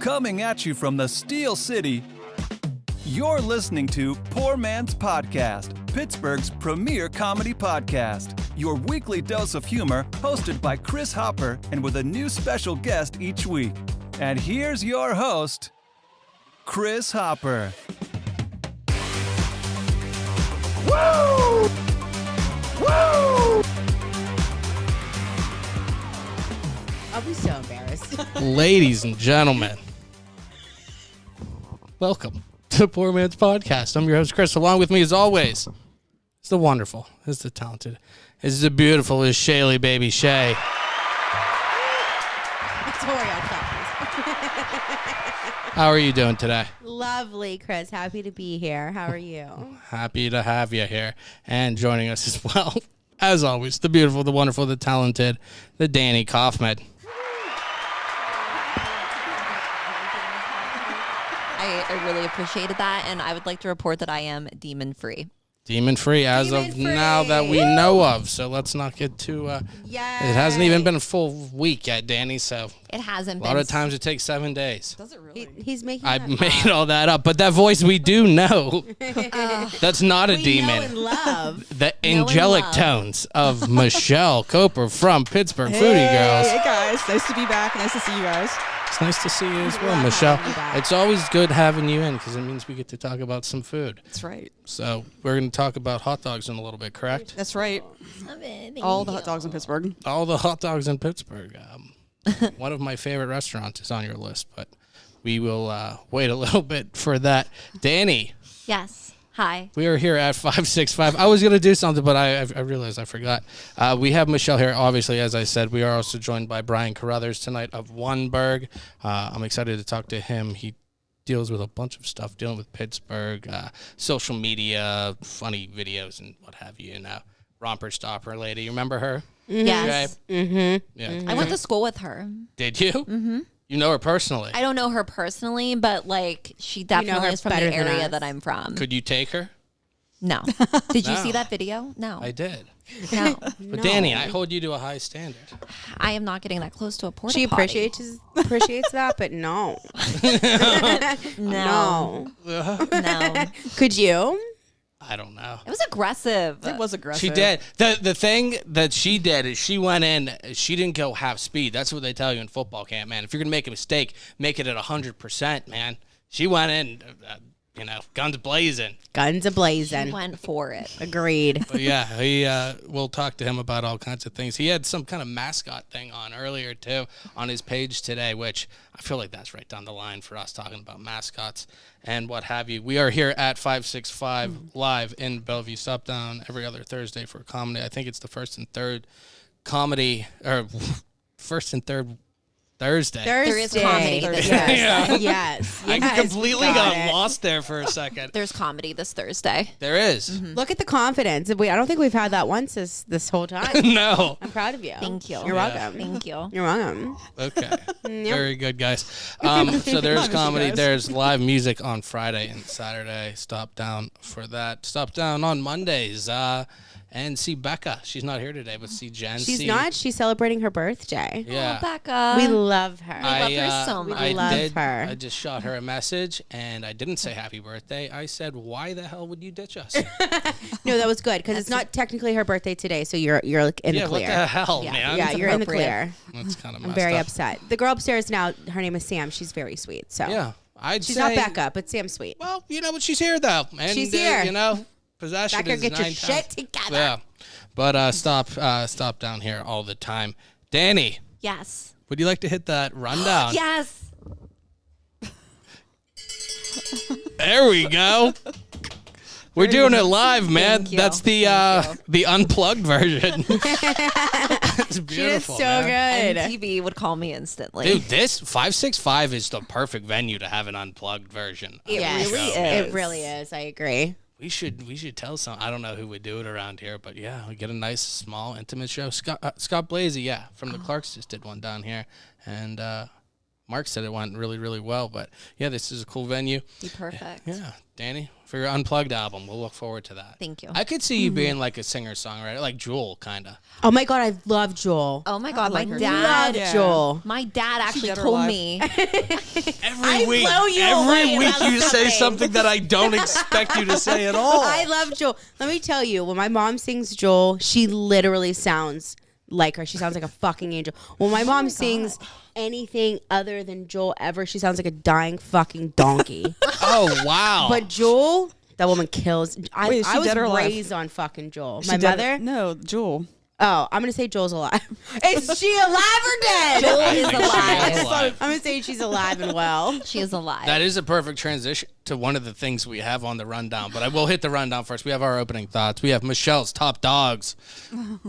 Coming at you from the Steel City, you're listening to Poor Man's Podcast, Pittsburgh's premier comedy podcast. Your weekly dose of humor, hosted by Chris Hopper and with a new special guest each week. And here's your host, Chris Hopper. Woo! Woo! I'll be so embarrassed. Ladies and gentlemen, welcome to the Poor Man's Podcast. I'm your host, Chris. Along with me, as always, is the wonderful, is the talented, is the beautiful, is Shaylee, baby Shay. Victoria, How are you doing today? Lovely, Chris. Happy to be here. How are you? Happy to have you here. And joining us as well, as always, the beautiful, the wonderful, the talented, the Danny Kaufman. I really appreciated that, and I would like to report that I am demon-free. Demon-free as of now that we know of. So let's not get too... Yeah. It hasn't even been a full week yet, Danny, so... It hasn't A been. lot of times it takes 7 days. Does it really? He's making I that made all that up, but that voice we do know. That's not a we demon. know and love. The angelic love. tones of Michelle Coper from Pittsburgh Foodie Girls. Hey guys, nice to be back. Nice to see you guys. It's nice to see you as well, love Michelle. having you back. It's always good having you in because it means we get to talk about some food. That's right. So we're going to talk about hot dogs in a little bit, correct? That's right. Love it. All the hot dogs in Pittsburgh. All the hot dogs in Pittsburgh. One of my favorite restaurants is on your list, but we will wait a little bit for that. Danny. Yes. Hi. We are here at 565. I was going to do something, but I realized I forgot. We have Michelle here, obviously, as I said. We are also joined by Brian Carruthers tonight of Oneburg. I'm excited to talk to him. He deals with a bunch of stuff, dealing with Pittsburgh, social media, funny videos, and what have you. Now, Romper Stopper lady. You remember her? Yes. Yeah. I went to school with her. Did you? Mm-hmm. You know her personally. I don't know her personally, but like she definitely her is from the better than area us. that I'm from. Could you take her? No. Did you No. see that video? No. I did. No. But Danny, I hold you to a high standard. I am not getting that close to a porta She potty. appreciates that, but no. No. No. Could you? I don't know. It was aggressive. It was aggressive. She did. The thing that she did is she went in, she didn't go half speed. That's what they tell you in football camp, man. If you're going to make a mistake, make it at 100%, man. She went in, guns blazing. Guns a-blazing. Went for it. Agreed. But yeah, we'll talk to him about all kinds of things. He had some kind of mascot thing on earlier, too, on his page today, which I feel like that's right down the line for us talking about mascots and what have you. We are here at 565 live in Bellevue Stopdown every other Thursday for comedy. I think it's the first and third Thursday. There is comedy this Yes. Yeah. Yes. I Yes, completely got got it. lost there for a second. There's comedy this Thursday. There is. Look at the confidence. I don't think we've had that once this whole time. No. I'm proud of you. Thank you. You're welcome. Thank you. You're welcome. Okay. Very good, guys. So there's comedy. There's live music on Friday and Saturday. Stop down for that. Stop down on Mondays. And see Becca. She's not here today, but see Jen. She's not. She's celebrating her birthday. Yeah. Oh, Becca. We love her. I love her so much. We love did. her. I just shot her a message, and I didn't say happy birthday. I said, why the hell would you ditch us? No, that was good because it's not technically her birthday today, so you're like in yeah, the what clear. the hell, Yeah. man? Yeah, you're in the appropriate. clear. That's kind of I'm very upset. The girl upstairs now, her name is Sam. She's very sweet. So Yeah. she's say, not Becca, but Sam's sweet. Well, you know what? She's here, though. And, She's here. Possession Becca, is get your 9 shit times. together. Yeah. But stop down here all the time. Danny, Yes. would you like to hit that rundown? Yes. There we go. We're doing it live, man. Thank you. That's the unplugged version. It's She is beautiful. so man. good. MTV would call me instantly. Dude, this 565 is the perfect venue to have an unplugged version. It Yes, really it is. really is. I agree. We should tell some. I don't know who would do it around here, but yeah, we get a nice, small, intimate show. Scott Blasey, yeah, from the Clarks just did one down here, and Mark said it went really, really well. But yeah, this is a cool venue. Be perfect. Yeah, Danny, for your Unplugged album, we'll look forward to that. Thank you. I could see you being like a singer-songwriter, like Jewel, kind of. Oh my God, I love Joel. Oh my God, my like her. dad. Love Yeah. Joel. My dad actually dead or told alive? me. Every week- blow you away every week about you say something. something that I don't expect you to say at all. I love Joel. Let me tell you, when my mom sings Joel, she literally sounds like her. She sounds like a fucking angel. When my mom sings anything other than Joel ever, she sounds like a dying fucking donkey. Oh, wow. But Joel, that woman kills. Wait, I is she was dead or alive? raised on fucking Joel. She My dead- mother? No, Jewel. Oh, I'm going to say Joel's alive. Is she alive or dead? Joel I is think she is alive. alive. I'm going to say she's alive and well. She is alive. That is a perfect transition to one of the things we have on the rundown, but I will hit the rundown first. We have our opening thoughts. We have Michelle's top dogs.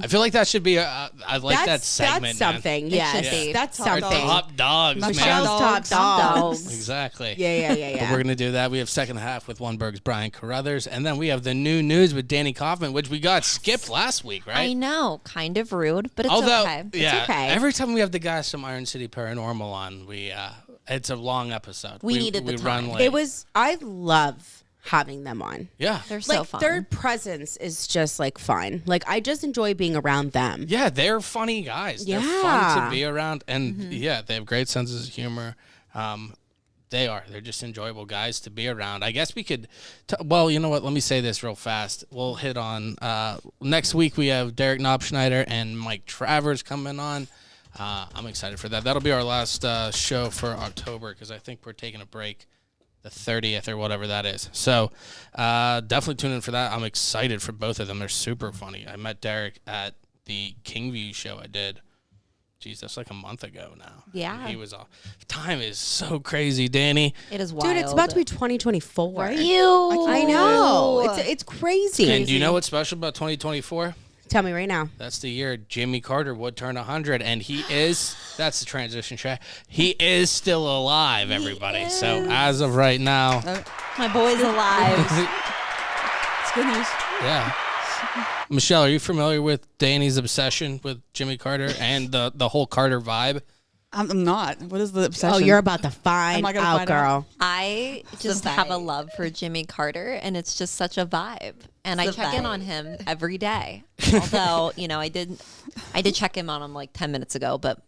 I feel like that should be I like that segment. That's something. It Yes. should be. That's Top something. dogs. Top dogs, Michelle's man. Michelle's top dogs. Exactly. Yeah. But we're going to do that. We have second half with One Berg's Brian Carruthers, and then we have the new news with Danny Kaufman, which we got skipped last week, right? I know, kind of rude, but it's Although, okay. yeah, okay. every time we have the guys from Iron City Paranormal on, we it's a long episode. We needed the run time. late. I love having them on. Yeah. They're so Like fun. their presence is just like fun. Like I just enjoy being around them. Yeah, they're funny guys. They're fun Yeah. to be around, and yeah, they have great senses of humor. They're just enjoyable guys to be around. I guess we could, well, you know what? Let me say this real fast. We'll hit on next week. We have Derek Knopfschneider and Mike Travers coming on. I'm excited for that. That'll be our last show for October because I think we're taking a break the 30th or whatever that is. So definitely tune in for that. I'm excited for both of them. They're super funny. I met Derek at the Kingview show I did. Jeez, that's like a month ago now. Yeah. He was all. Time is so crazy, Danny. It is wild. Dude, it's about to be 2024. Right? You. I know. It's crazy. And do you know what's special about 2024? Tell me right now. That's the year Jimmy Carter would turn 100, and he is. That's the transition track. He is still alive, everybody. So as of right now, My boy's alive. It's good news. yeah. Michelle, are you familiar with Danny's obsession with Jimmy Carter and the whole Carter vibe? I'm not. What is the obsession? Oh, you're about to find Am I gonna out, find girl. out? I just the have a vibe. love for Jimmy Carter, and it's just such a vibe. And I the check in vibe. on him every day. Although, I did check in on him like 10 minutes ago, but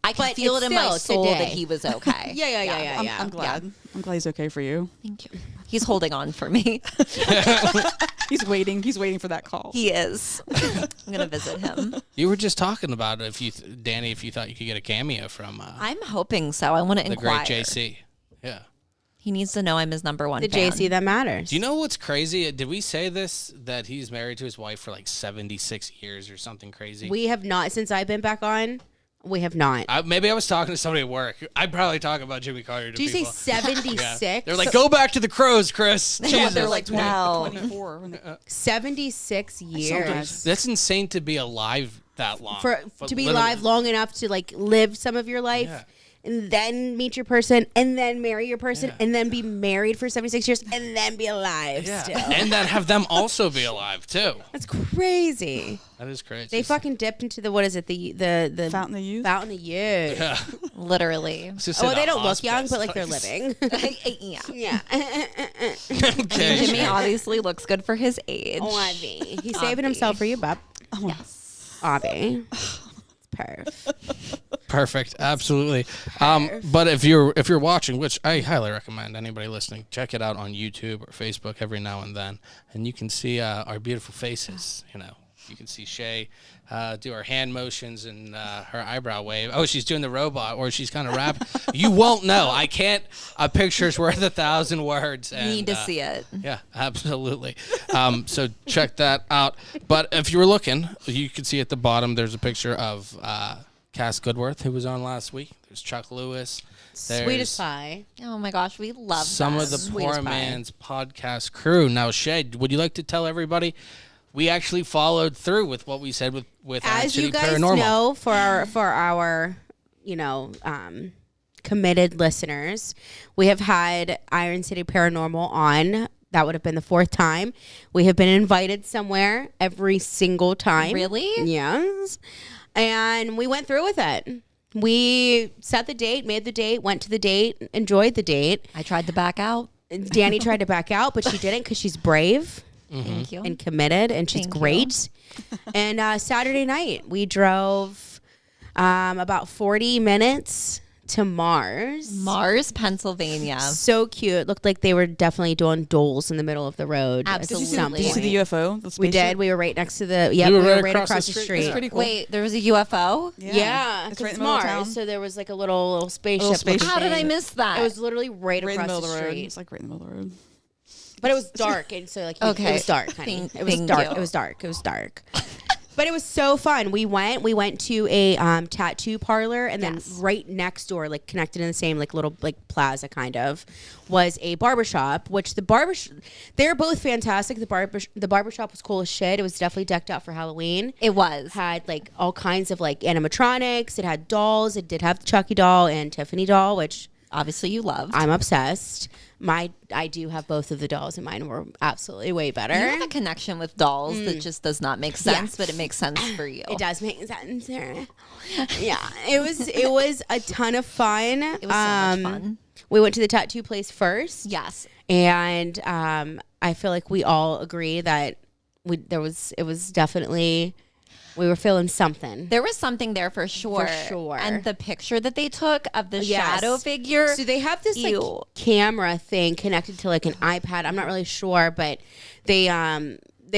I can But feel it's it in my still soul today. that he was okay. Yeah. I'm glad. I'm glad he's okay for you. Thank you. He's holding on for me. He's waiting. He's waiting for that call. He is. I'm gonna visit him. You were just talking about it, Danny, if you thought you could get a cameo from I'm hoping so. I want to the inquire. great JC. Yeah. He needs to know I'm his number one The fan. JC that matters. Do you know what's crazy? Did we say this, that he's married to his wife for like 76 years or something crazy? We have not, since I've been back on, we have not. Maybe I was talking to somebody at work. I'd probably talk about Jimmy Carter to Did you say people. 76? Yeah. They're like, go back to the Crows, Chris. Jesus. They're like, wow. 24. when they- 76 years. That's insane to be alive that long. To be alive long enough to like live some of your life. Yeah. And then meet your person, and then marry your person, Yeah. and then be married for 76 years, and then be alive Yeah. still. And then have them also be alive too. That's crazy. That is crazy. They fucking dipped into the, what is it, the Fountain of Youth? Fountain of Youth. Yeah. Literally. Oh, they don't look young, but like they're living. Yeah. Yeah. Okay. Jimmy obviously looks good for his age. Avi. He's saving himself for you, bub. Yes. Avi. Perf. Perfect, absolutely. But if you're watching, which I highly recommend anybody listening, check it out on YouTube or Facebook every now and then, and you can see our beautiful faces. You can see Shay do her hand motions and her eyebrow wave. Oh, she's doing the robot, or she's kind of rapping. You won't know. I can't. A picture's worth 1,000 words. And, You need to see it. Yeah, absolutely. So check that out. But if you were looking, you can see at the bottom there's a picture of Cass Goodworth, who was on last week. There's Chuck Lewis. Sweet There's as pie. Oh my gosh, we love some them. of the Sweet as Poor pie. Man's podcast crew. Now, Shay, would you like to tell everybody? We actually followed through with what we said with Iron As City you guys Paranormal. know, for our committed listeners, we have had Iron City Paranormal on. That would have been the 4th time. We have been invited somewhere every single time. Really? Yes. And we went through with it. We set the date, made the date, went to the date, enjoyed the date. I tried to back out. Danny tried to back out, but she didn't because she's brave Thank you. and committed, and she's Thank you. great. And Saturday night, we drove about 40 minutes to Mars, Pennsylvania. So cute. Looked like they were definitely doing doles in the middle of the road. at Absolutely. some Did you see the point. UFO? The We spaceship? did. We were right next to the. Yeah, You we were were right right across across the the street. street. It's pretty cool. Wait, there was a UFO? Yeah, It's right because in the middle of Mars. town. So there was like a little spaceship. spaceship. looking How did I thing. miss that? It was literally right Right in the across middle of the road. street. It's like right in the middle of the road. But it was dark, and so like it Okay. was dark, honey. Thank- It was thank dark. you. It was dark. It was dark. But it was so fun. We went to a tattoo parlor, and then Yes. right next door, like connected in the same like little like plaza kind of, was a barbershop. Which they're both fantastic. The barbershop was cool as shit. It was definitely decked out for Halloween. It was. Had like all kinds of like animatronics. It had dolls. It did have the Chucky doll and Tiffany doll, which Obviously, you loved. I'm obsessed. I do have both of the dolls, and mine were absolutely way better. You have a connection with dolls that just does not make sense, but it makes sense for you. It does make sense. Yeah, it was a ton of fun. It was so much fun. We went to the tattoo place first. Yes. And I feel like we all agree that it was definitely, we were feeling something. There was something there for sure. And the picture that they took of the Yes. shadow figure. So they have this like Ew. camera thing connected to like an iPad. I'm not really sure, but they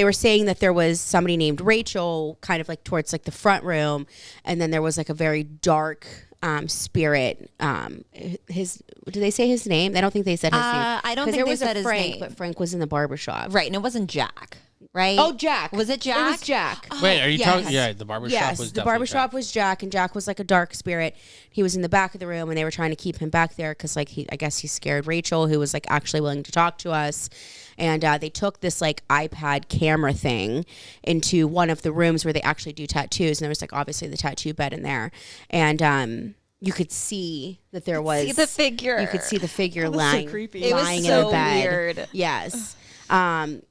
were saying that there was somebody named Rachel kind of like towards like the front room, and then there was like a very dark spirit. Did they say his name? I don't think they said his name. I don't 'Cause think there they was said a his Frank, name. but Frank was in the barbershop. Right, and it wasn't Jack, right? Oh, Jack. Was it Jack? It was Jack. Wait, are you yes. talking? Yeah, the barbershop Yes, was the definitely barbershop Jack. was Jack, and Jack was like a dark spirit. He was in the back of the room, and they were trying to keep him back there because, like, I guess he scared Rachel, who was like actually willing to talk to us. And they took this like iPad camera thing into one of the rooms where they actually do tattoos, and there was like obviously the tattoo bed in there, and you could see that there was See the figure. You could see the figure that's so lying, creepy. It was lying in so the bed. weird. Yes. And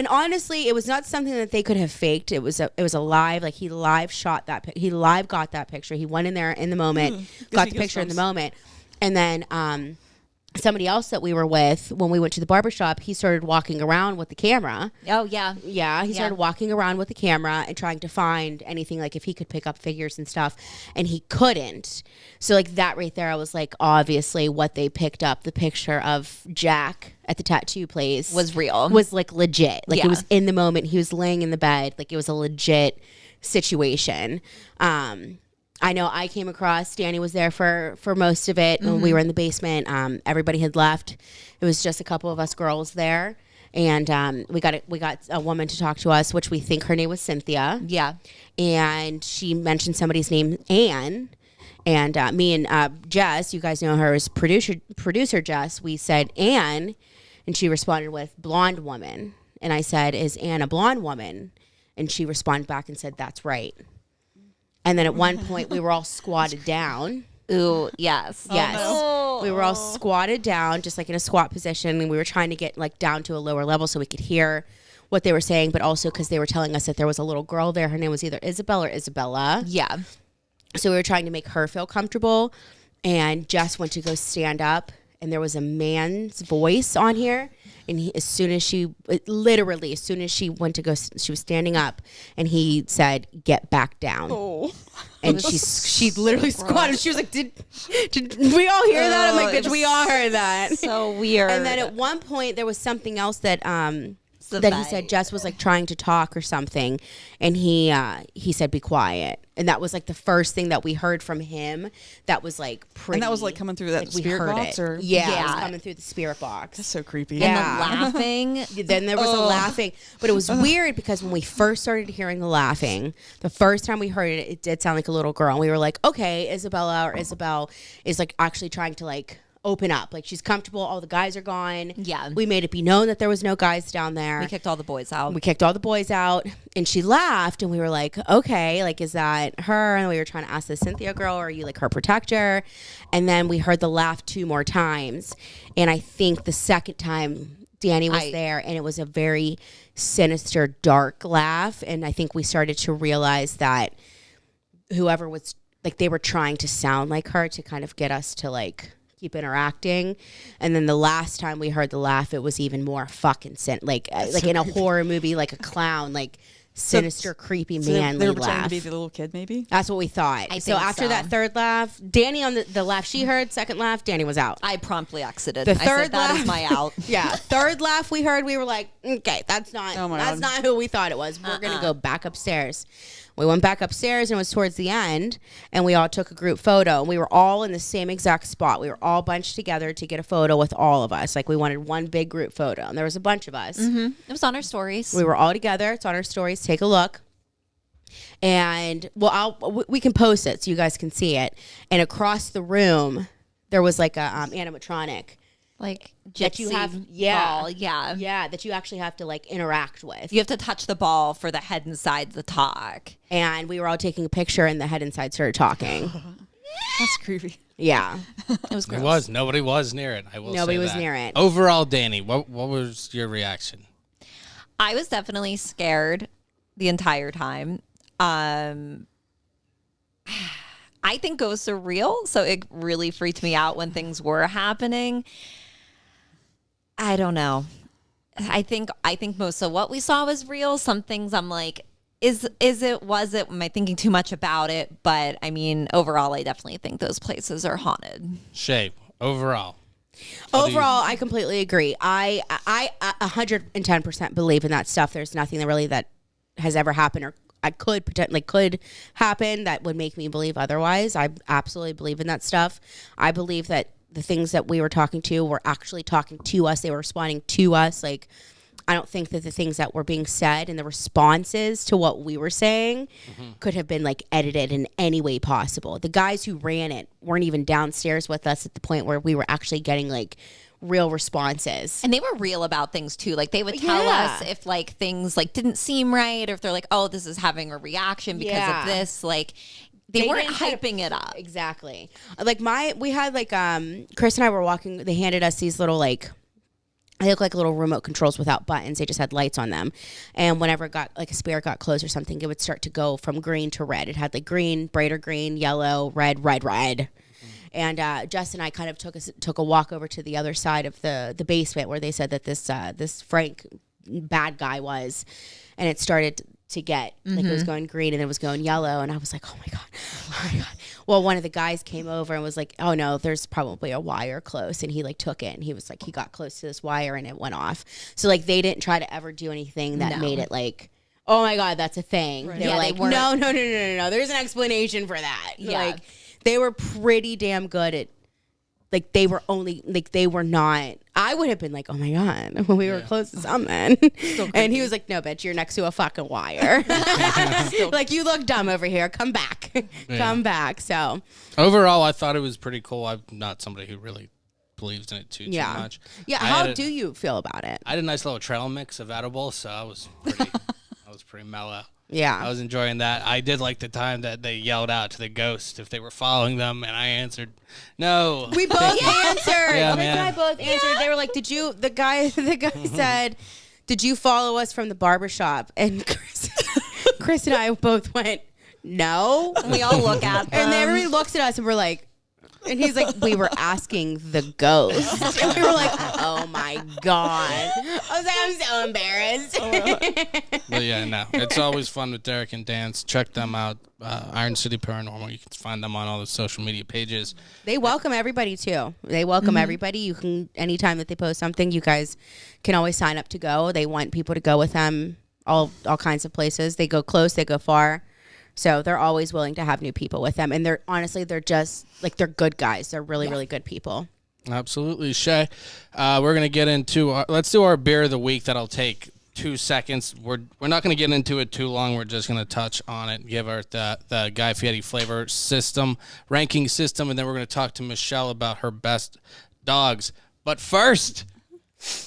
honestly, it was not something that they could have faked. It was a live, like he live shot that. He live got that picture. He went in there in the moment, got me the picture in the goosebumps. moment, and then somebody else that we were with when we went to the barbershop, he started walking around with the camera. Oh, yeah. Yeah, he started walking around with the camera and trying to find anything, like if he could pick up figures and stuff, and he couldn't. So like that right there, I was like, obviously what they picked up, the picture of Jack at the tattoo place Was real. was like legit. Like Yeah. it was in the moment. He was laying in the bed. Like it was a legit situation. I know I came across, Danny was there for most of it. When we were in the basement, everybody had left. It was just a couple of us girls there. And we got a woman to talk to us, which we think her name was Cynthia. Yeah. And she mentioned somebody's name, Anne. And me and Jess, you guys know her as producer Jess, we said Anne, and she responded with blonde woman. And I said, is Anne a blonde woman? And she responded back and said, that's right. And then at one point we were all squatted down. Ooh, yes. Yes. Oh. We were all squatted down, just like in a squat position, and we were trying to get like down to a lower level so we could hear what they were saying, but also because they were telling us that there was a little girl there. Her name was either Isabel or Isabella. Yeah. So we were trying to make her feel comfortable, and Jess went to go stand up, and there was a man's voice on here. And as soon as she went to go, she was standing up, and he said, "Get back down." Oh. And she literally squatted. She was like, "Did we all hear that?" I'm like, "Did we all heard that?" So weird. And then at one point there was something else that So that he said Jess was like trying to talk or something, and he said, "Be quiet." And that was like the first thing that we heard from him. That was like pretty. And that was like coming through that like we spirit heard box, it. or Yeah, it was Yeah. coming through the spirit box. That's so creepy. and Yeah. the laughing. Then there was a laughing, but it was weird because when we first started hearing the laughing, the first time we heard it, it did sound like a little girl. And we were like, okay, Isabella or Isabel is like actually trying to like open up. Like she's comfortable. All the guys are gone. Yeah. We made it be known that there was no guys down there. We kicked all the boys out. We kicked all the boys out, and she laughed, and we were like, okay, like, is that her? And we were trying to ask the Cynthia girl, or are you like her protector? And then we heard the laugh 2 more times. And I think the second time Danny was there, and it was a very sinister, dark laugh. And I think we started to realize that whoever was like they were trying to sound like her to kind of get us to like keep interacting. And then the last time we heard the laugh, it was even more fucking like in a horror movie, like a clown, like sinister, creepy man. They were pretending to be the little kid, maybe. That's what we thought. So after that third laugh, Danny on the laugh she heard, second laugh, Danny was out. I promptly exited. The third I said, that laugh, is my out. Yeah, third laugh we heard, we were like, okay, that's not not who we thought it was. We're gonna go back upstairs. We went back upstairs and it was towards the end, and we all took a group photo. And we were all in the same exact spot. We were all bunched together to get a photo with all of us. Like we wanted one big group photo, and there was a bunch of us. Mm-hmm. It was on our stories. We were all together. It's on our stories. Take a look. And we can post it so you guys can see it. And across the room, there was like a animatronic. Like that you have, ball, that you actually have to like interact with. You have to touch the ball for the head inside to talk. And we were all taking a picture, and the head inside started talking. That's creepy. Yeah, it was gross. It was. Nobody was near it. I will say nobody was that. near it. Overall, Danny, what was your reaction? I was definitely scared the entire time. I think ghosts are real, so it really freaked me out when things were happening. I don't know. I think most of what we saw was real. Some things I'm like, was it? Am I thinking too much about it? But I mean, overall, I definitely think those places are haunted. Shay, overall. Overall, I completely agree. I 110% believe in that stuff. There's nothing that has ever happened or could happen that would make me believe otherwise. I absolutely believe in that stuff. I believe that the things that we were talking to were actually talking to us. They were responding to us. Like, I don't think that the things that were being said and the responses to what we were saying could have been like edited in any way possible. The guys who ran it weren't even downstairs with us at the point where we were actually getting like real responses. And they were real about things too. Like they would tell us if like things like didn't seem right, or if they're like, oh, this is having a reaction because of this. Like they weren't hyping it up. Exactly. Like we had like Chris and I were walking, they handed us these little like, they look like little remote controls without buttons. They just had lights on them. And whenever it got like a spirit got close or something, it would start to go from green to red. It had like green, brighter green, yellow, red, red, red. And Jess and I kind of took a walk over to the other side of the basement where they said that this Frank bad guy was, and it started to get like it was going green and it was going yellow, and I was like, oh my god. Well, one of the guys came over and was like, oh no, there's probably a wire close, and he like took it and he was like, he got close to this wire and it went off. So like they didn't try to ever do anything that made it like, oh my god, that's a thing. Right. They were like, no, there's an explanation for that. Yeah. Like they were pretty damn good at, like they were not, I would have been like, oh my god, when we were close to something. And he was like, no bitch, you're next to a fucking wire. Like you look dumb over here, come back. Come back. So overall, I thought it was pretty cool. I'm not somebody who really believes in it too much. Yeah, how do you feel about it? I had a nice little trail mix of edibles, so I was pretty mellow. Yeah. I was enjoying that. I did like the time that they yelled out to the ghost if they were following them, and I answered, no. We both answered. Yeah, Chris and I both answered. They were like, the guy said, did you follow us from the barbershop? And Chris and I both went, no. And we all look at them. And everybody looks at us and we're like, and he's like, we were asking the ghost. And we were like, oh my God. I was like, I'm so embarrassed. But yeah, no. It's always fun with Derek and Dance. Check them out. Iron City Paranormal. You can find them on all the social media pages. They welcome everybody too. They welcome everybody. You can, anytime that they post something, you guys can always sign up to go. They want people to go with them all kinds of places. They go close, they go far. So they're always willing to have new people with them. And they're just like, they're good guys. They're really, really good people. Absolutely. Shay, we're going to get into, let's do our beer of the week. That'll take 2 seconds. We're not going to get into it too long. We're just going to touch on it, give our the Guy Fieri flavor system, ranking system, and then we're going to talk to Michelle about her best dogs. But first,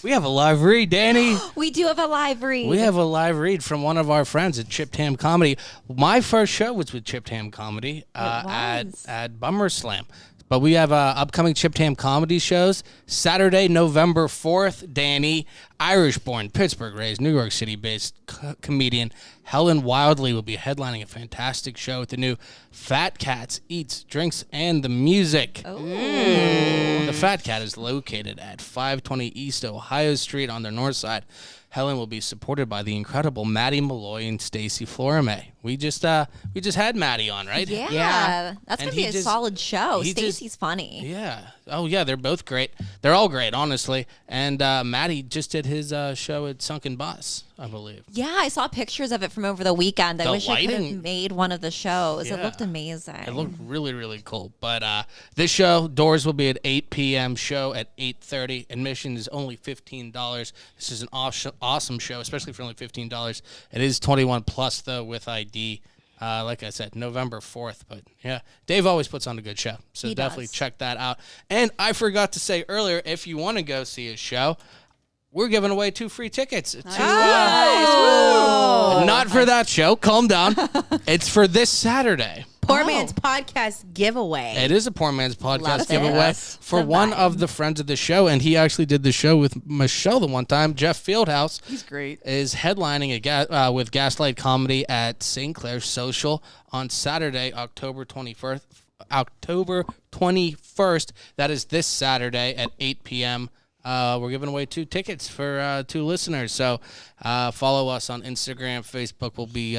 we have a live read, Danny. We do have a live read. We have a live read from one of our friends at Chipped Ham Comedy. My first show was with Chipped Ham Comedy at Bummer Slam. But we have upcoming Chipped Ham comedy shows. Saturday, November 4th, Danny, Irish-born, Pittsburgh-raised, New York City-based comedian Helen Wildley will be headlining a fantastic show at the new Fat Cats Eats, Drinks, and the Music. The Fat Cat is located at 520 East Ohio Street on the north side. Helen will be supported by the incredible Maddie Malloy and Stacy Florame. We just had Maddie on, right? Yeah. That's And going to be a solid show. he just- Stacy's funny. Yeah. Oh, yeah, they're both great. They're all great, honestly. And Maddie just did his show at Sunken Bus, I believe. Yeah, I saw pictures of it from over the weekend. I The wish I could lighting- have made one of the shows. It Yeah. looked amazing. It looked really, really cool. But this show, doors will be at 8 p.m., show at 8:30. Admission is only $15. This is an awesome show, especially for only $15. It is 21 plus, though, with ID. Like I said, November 4th. But, yeah, Dave always puts on a good show. So He definitely does. check that out. And I forgot to say earlier, if you want to go see his show, we're giving away 2 free tickets. Not for that show. Calm down. It's for this Saturday. Poor Man's Podcast giveaway. It is a Poor Man's Podcast Love giveaway this. for one of the friends of the show, and he actually did the show with Michelle the one time. Jeff Fieldhouse He's great. is headlining with Gaslight Comedy at St. Clair Social on Saturday, October 21st. October 21st. That is this Saturday at 8 p.m. We're giving away 2 tickets for 2 listeners. So follow us on Instagram, Facebook. We'll be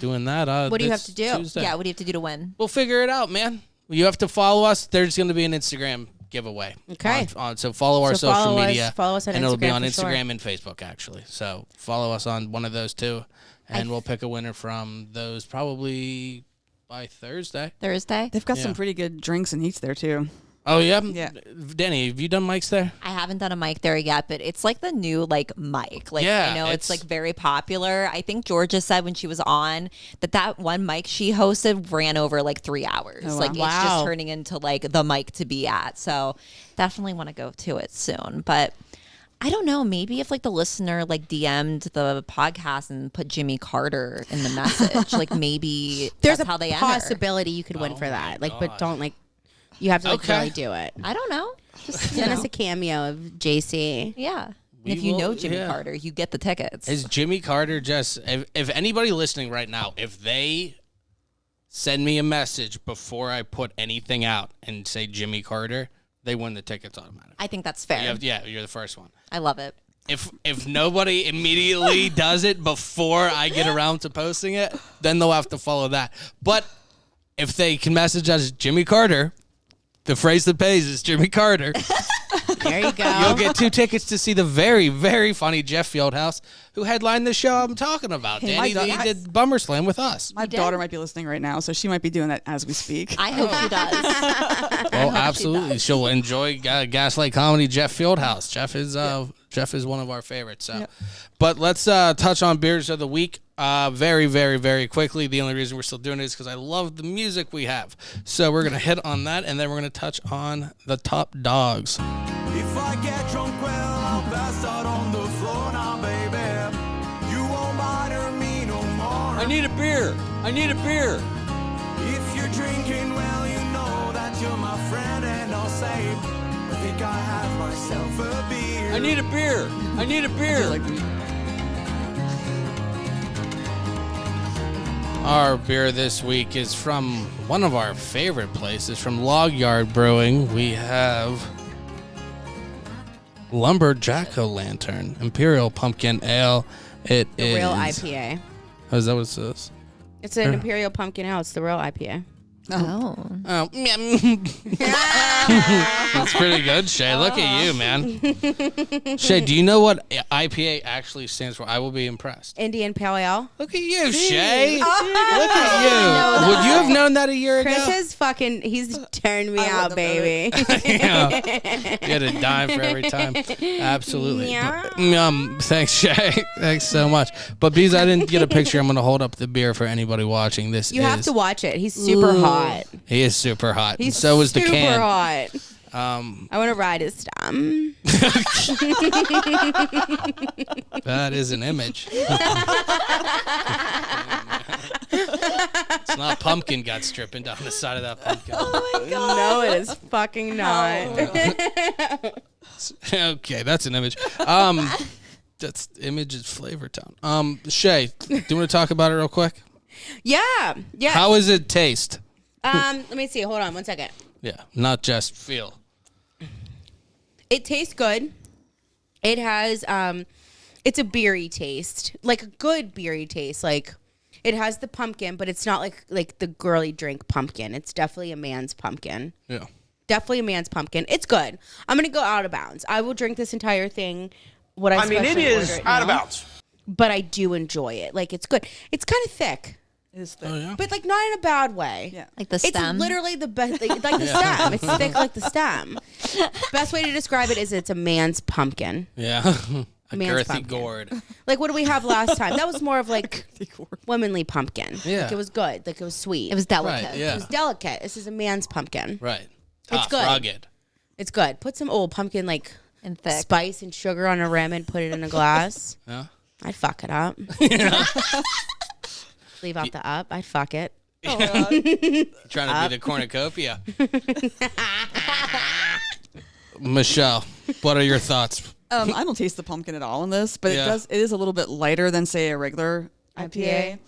doing that. What do you this have to do? Tuesday. Yeah, what do you have to do to win? We'll figure it out, man. You have to follow us. There's going to be an Instagram giveaway. Okay. So follow our So social follow us- media. follow us on and it'll be Instagram on for sure. Instagram and Facebook, actually. So follow us on one of those 2, and we'll pick a winner from those probably by Thursday. Thursday? They've got some pretty good drinks and eats there too. Oh, yeah? Yeah. Danny, have you done mics there? I haven't done a mic there yet, but it's like the new mic. Like Yeah, I know it's- it's like very popular. I think Georgia said when she was on that one mic she hosted ran over like 3 hours. Oh, wow. Like it's Wow. just turning into like the mic to be at. So definitely want to go to it soon. But I don't know, maybe if like the listener like DM'd the podcast and put Jimmy Carter in the message, like maybe There's that's a how they enter. possibility you could win for that. But don't you have to Okay. really do it. I don't know. Just you Send know. us a cameo of JC. Yeah. We If you will- know Jimmy yeah. Carter, you get the tickets. Is Jimmy Carter just, if anybody listening right now, if they send me a message before I put anything out and say Jimmy Carter, they win the tickets automatically. I think that's fair. You're the first one. I love it. If nobody immediately does it before I get around to posting it, then they'll have to follow that. But if they can message us Jimmy Carter, the phrase that pays is Jimmy Carter. There you go. You'll get 2 tickets to see the very, very funny Jeff Fieldhouse, who headlined the show I'm talking about. Hey, my Danny, dog- he did Bummer Slam with us. My daughter might be listening right now, so she might be doing that as we speak. I hope she does. Oh, absolutely. She'll enjoy Gaslight Comedy, Jeff Fieldhouse. Jeff is one of our favorites. So, But let's touch on beers of the week very, very, very quickly. The only reason we're still doing it is because I love the music we have. So we're going to hit on that, and then we're going to touch on the top dogs. If I get drunk, well, I'll pass out on the floor now, baby. You won't bother me no more. I need a beer. I need a beer. If you're drinking, well, you know that you're my friend, and I'll say, I think I have myself a beer. I need a beer. I need a beer. Our beer this week is from one of our favorite places, from Log Yard Brewing. We have Lumberjack-O-Lantern Imperial Pumpkin Ale. It the is real IPA. Oh, is that what it says? It's an Imperial Pumpkin Ale. It's the real IPA. Oh. Oh, that's pretty good, Shay. Look at you, man. Shay, do you know what IPA actually stands for? I will be impressed. Indian Pale Ale. Look at you, Shay. Look at you. Would you have known that a year Chris ago? has he's turned me out, baby. Yeah. You had a dime for every time. Absolutely. Yeah. Thanks, Shay. Thanks so much. But because I didn't get a picture, I'm going to hold up the beer for anybody watching. This You is. have to watch it. He's super hot. He is super hot. He's so is the super can. hot. I want to ride his thumb. That is an image. It's not pumpkin guts dripping down the side of that pumpkin. No, it is fucking not. Okay, that's an image. That's image is Flavor Town. Shay, do you want to talk about it real quick? Yeah. How does it taste? Let me see. Hold on 1 second. Yeah, not just feel. It tastes good. It has it's a beery taste, like a good beery taste. Like it has the pumpkin, but it's not like the girly drink pumpkin. It's definitely a man's pumpkin. Yeah. Definitely a man's pumpkin. It's good. I'm gonna go out of bounds. I will drink this entire thing. I mean, it is out of bounds. But I do enjoy it. Like it's good. It's kind of thick. It is thick. Oh, yeah. But like not in a bad way. Yeah. Like the stem. It's literally the best, like the stem. It's thick like the stem. Best way to describe it is it's a man's pumpkin. Yeah. A Man's girthy pumpkin. gourd. Like what did we have last time? That was more of like womanly pumpkin. Yeah. Like it was good. Like it was sweet. It was delicate. Right, yeah. It was delicate. This is a man's pumpkin. Right. Tough, good. rugged. It's good. Put some old pumpkin like And thick. spice and sugar on a rim and put it in a glass. Yeah. I'd fuck it up. Leave out the up. I'd fuck it. Trying to be the cornucopia. Michelle, what are your thoughts? I don't taste the pumpkin at all in this, but Yeah. it is a little bit lighter than, say, a regular IPA.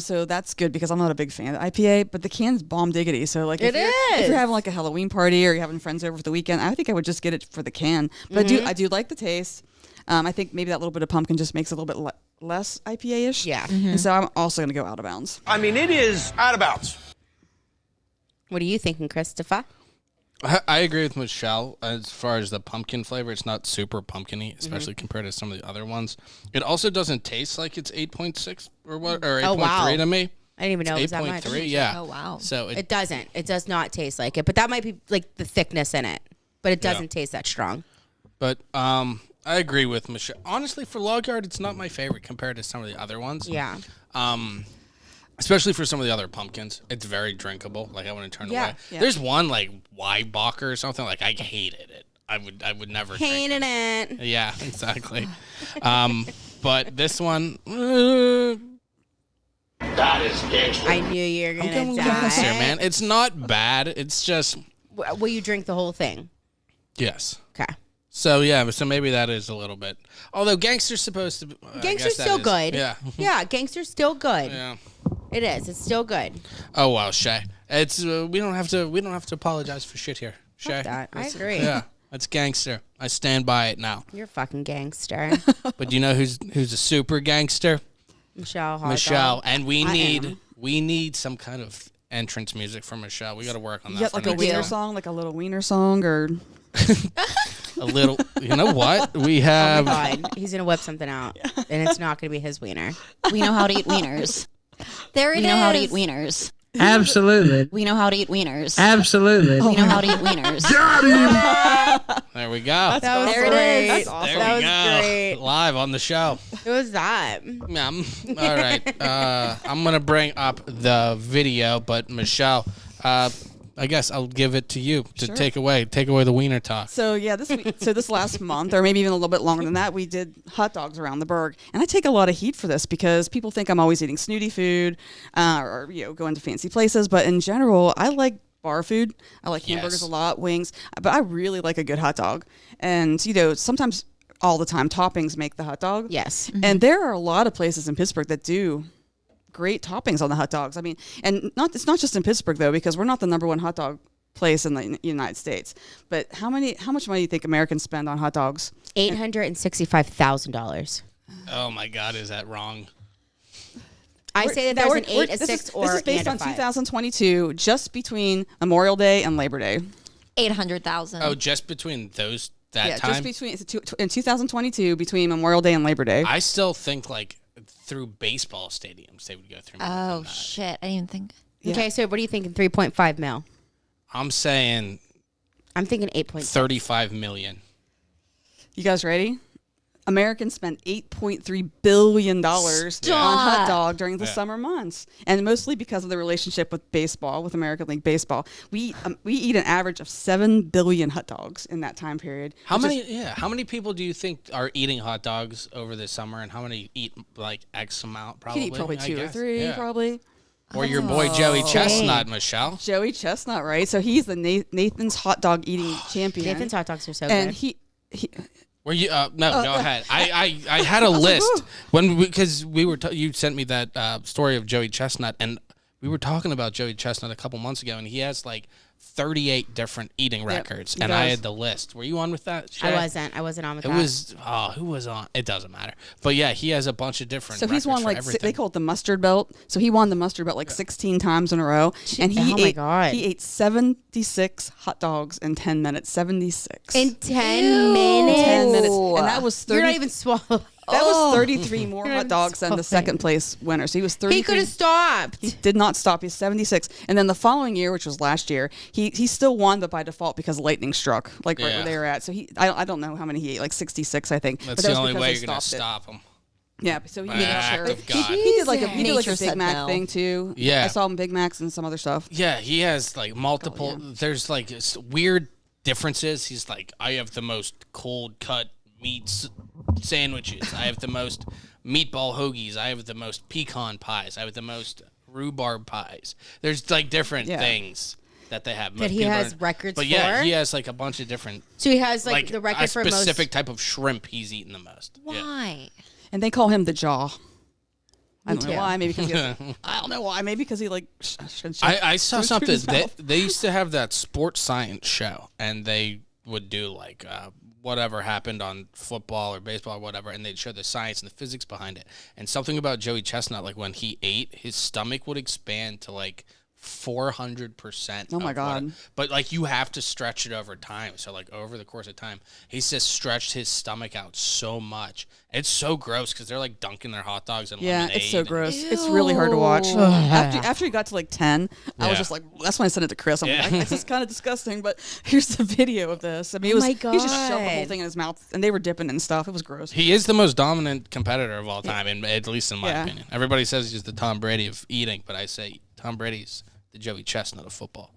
So that's good because I'm not a big fan of IPA, but the can's bomb diggity. So like if you're having like a Halloween party or you're having friends over for the weekend, I think I would just get it for the can. But I do like the taste. I think maybe that little bit of pumpkin just makes it a little bit less IPA-ish. Yeah. And so I'm also going to go out of bounds. I mean, it is out of bounds. What are you thinking, Christopher? I agree with Michelle as far as the pumpkin flavor. It's not super pumpkin-y, especially compared to some of the other ones. It also doesn't taste like it's 8.6 or what, or 8.3 Oh, wow. to me. I didn't even know it was that much. 8.3, yeah. Oh, wow. So It doesn't. It does not taste like it. But that might be like the thickness in it. But it doesn't taste that strong. But I agree with Michelle. Honestly, for Log Yard, it's not my favorite compared to some of the other ones. Yeah. Especially for some of the other pumpkins. It's very drinkable. Like, I wouldn't turn away. Yeah. There's one, like, Weibacher or something. Like, I hated it. I would never drink Hated it. Yeah, exactly. But this one, That is gangster. I knew you were I'm gonna going die. gangster, man. It's not bad. It's just, Will you drink the whole thing? yes. Okay. So, yeah, so maybe that is a little bit. Although Gangster's supposed to be. I Gangster's guess that still is- good. Yeah. Yeah, Gangster's still good. Yeah. It is. It's still good. Oh, wow, Shay. It's we don't have to apologize for shit here. Shay. that. I agree. Yeah. That's Gangster. I stand by it now. You're a fucking gangster. But do you know who's a super gangster? Michelle Hardall. Michelle. And we I need am. some kind of entrance music for Michelle. We got to work on that. Yeah, for like a next wiener time. song, like a little wiener song, or A little. You know what? We have. God, he's gonna whip something out, and it's not gonna be his wiener. We know how to eat wieners. There it is. We know how to eat wieners. Absolutely. We know how to eat wieners. Absolutely. We know how to eat wieners. There we go. That was There it great. is. That's awesome. There That we was go. great. Live on the show. Who was that? All right. I'm going to bring up the video, but Michelle, I guess I'll give it to you to Sure. take away the wiener talk. So yeah, this last month, or maybe even a little bit longer than that, we did hot dogs around the burg, and I take a lot of heat for this because people think I'm always eating snooty food, or going to fancy places. But in general, I like bar food. I like hamburgers Yes. a lot, wings, but I really like a good hot dog. And sometimes, all the time, toppings make the hot dog. Yes. And there are a lot of places in Pittsburgh that do great toppings on the hot dogs. I mean, it's not just in Pittsburgh though, because we're not the number one hot dog place in the United States. But how much money do you think Americans spend on hot dogs? $865,000. Oh my God, is that wrong? I say that there's an 8, a this 6, is, or this is based and a on 5. 2022, just between Memorial Day and Labor Day. 800,000. Oh, just between that Just time? in 2022 between Memorial Day and Labor Day. I still think like through baseball stadiums they would go through more than Oh, that. shit. I didn't even think. Okay, so what are you thinking? 3.5 mil. I'm saying I'm thinking 8.6. 35 million. You guys ready? Americans spend $8.3 billion on hot dog during the summer months, and mostly because of the relationship with baseball, with American League Baseball. We eat an average of 7 billion hot dogs in that time period. How which is- many? How many people do you think are eating hot dogs over the summer, and how many eat like X amount? You Probably. could eat probably I 2 or guess. 3, Yeah. probably. Or your boy Joey Chestnut, Michelle. Joey Chestnut, right? So he's the Nathan's hot dog eating champion. Nathan's hot dogs are so and good. he Were you? No, go ahead. I had a list because you sent me that story of Joey Chestnut, and we were talking about Joey Chestnut a couple months ago, and he has like 38 different eating records, and I had the list. Were you on with that, Shay? I wasn't on with that. It was who was on? It doesn't matter. But yeah, he has a bunch of different. So he's won records like they call it the mustard belt. So he won the mustard belt like 16 times in a row, and he ate 76 hot dogs in 10 minutes. 76 in 10 minutes. 10 minutes, and that was 30. You're not even swallowing. That was 33 more hot dogs than the second place winner. So he was 33. He could have stopped. He did not stop. He's 76. And then the following year, which was last year, he still won, but by default because lightning struck, like right where they were at. So I don't know how many he ate, like 66, I think. That's but the only way you're going to stop him. Yeah, so he did like a Big said Mac no. thing too. Yeah. I saw him Big Macs and some other stuff. Yeah, he has like multiple. There's like weird differences. He's like, I have the most cold cut meat sandwiches. I have the most meatball hoagies. I have the most pecan pies. I have the most rhubarb pies. There's like different things that they have. That he has records but for? yeah, he has like a bunch of different. So he has like the record a for most. specific type of shrimp he's eaten the most. Why? And they call him the Jaw. I don't know too. why. Maybe because I don't know why. Maybe because he like. I saw goes through something. his mouth. They used to have that sports science show, and they would do like whatever happened on football or baseball or whatever, and they'd show the science and the physics behind it. And something about Joey Chestnut, like when he ate, his stomach would expand to like 400%. Oh my God. But like you have to stretch it over time. So like over the course of time, he's just stretched his stomach out so much. It's so gross because they're like dunking their hot dogs in lemonade. It's so gross. It's really hard to watch. After he got to like 10, I was just like, that's when I sent it to Chris. I'm like, this is kind of disgusting, but here's the video of this. I mean, he just shoved the whole thing in his mouth, and they were dipping and stuff. It was gross. He is the most dominant competitor of all time, at least in my opinion. Everybody says he's the Tom Brady of eating, but I say Tom Brady's the Joey Chestnut of football.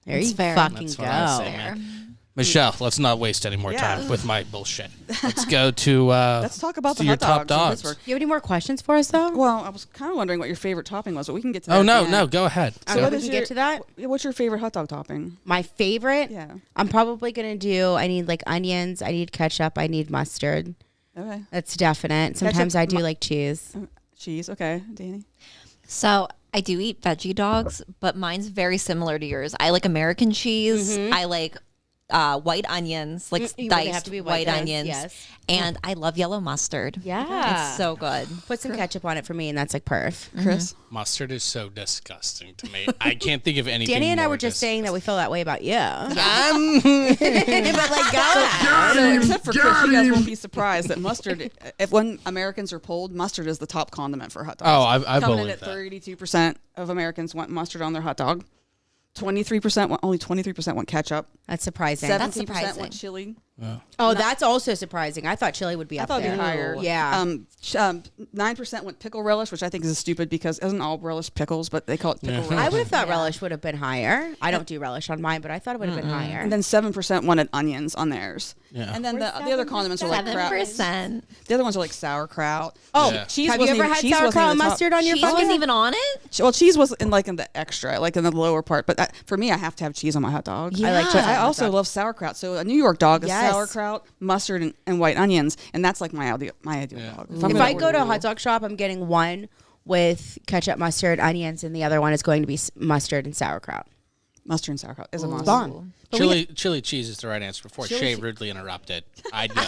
There you fair. fucking That's go. what I say, man. Michelle, let's not waste any more time with my bullshit. Let's go to let's talk about the your hot top dogs. dogs. Do you have any more questions for us though? Well, I was kind of wondering what your favorite topping was, but we can get to that. Oh at the no, end. no, go ahead. So we can get to that. What's your favorite hot dog topping? My favorite? Yeah. I'm probably going to do, I need like onions, I need ketchup, I need mustard. Okay. That's definite. Sometimes I do like cheese. Cheese. Okay, Danny. So I do eat veggie dogs, but mine's very similar to yours. I like American cheese. I like white onions, like They diced have to be white ones, onions. yes. And I love yellow mustard. Yeah. It's so good. Put some ketchup on it for me, and that's like perf. Chris. Mustard is so disgusting to me. I can't think of anything. Danny and I more were just saying that we feel that way about you. But like, so except for Chris, you guys won't be surprised that mustard, if when Americans are polled, mustard is the top condiment for hot dogs. Oh, I Coming in believe at that. 32% of Americans want mustard on their hot dog. 23% only 23% want ketchup. That's surprising. 17% That's surprising. want chili. Oh, that's also surprising. I thought chili would be I up thought there. it'd be higher. Yeah. 9% went pickle relish, which I think is stupid because isn't all relish pickles, but they call it pickle relish. I would have thought relish would have been higher. I don't do relish on mine, but I thought it would have been higher. And then 7% wanted onions on theirs. Yeah. And then the other condiments are like crap. 7%. The other ones are like sauerkraut. Oh, Yeah. cheese have you wasn't ever even- had cheese wasn't sauerkraut even and the top. mustard on your Cheese fucking? wasn't even on it? Well, cheese was in like in the extra, like in the lower part. But for me, I have to have cheese on my hot dog. I like cheese But on I my also dog. love sauerkraut. So a New York dog is Yes. sauerkraut, mustard, and white onions, and that's like my ideal dog. If I go to a hot dog shop, I'm getting one with ketchup, mustard, onions, and the other one is going to be mustard and sauerkraut. mustard and sauerkraut is a must. Bomb. Chili cheese is the right answer. Before Shay rudely interrupted, I'd go.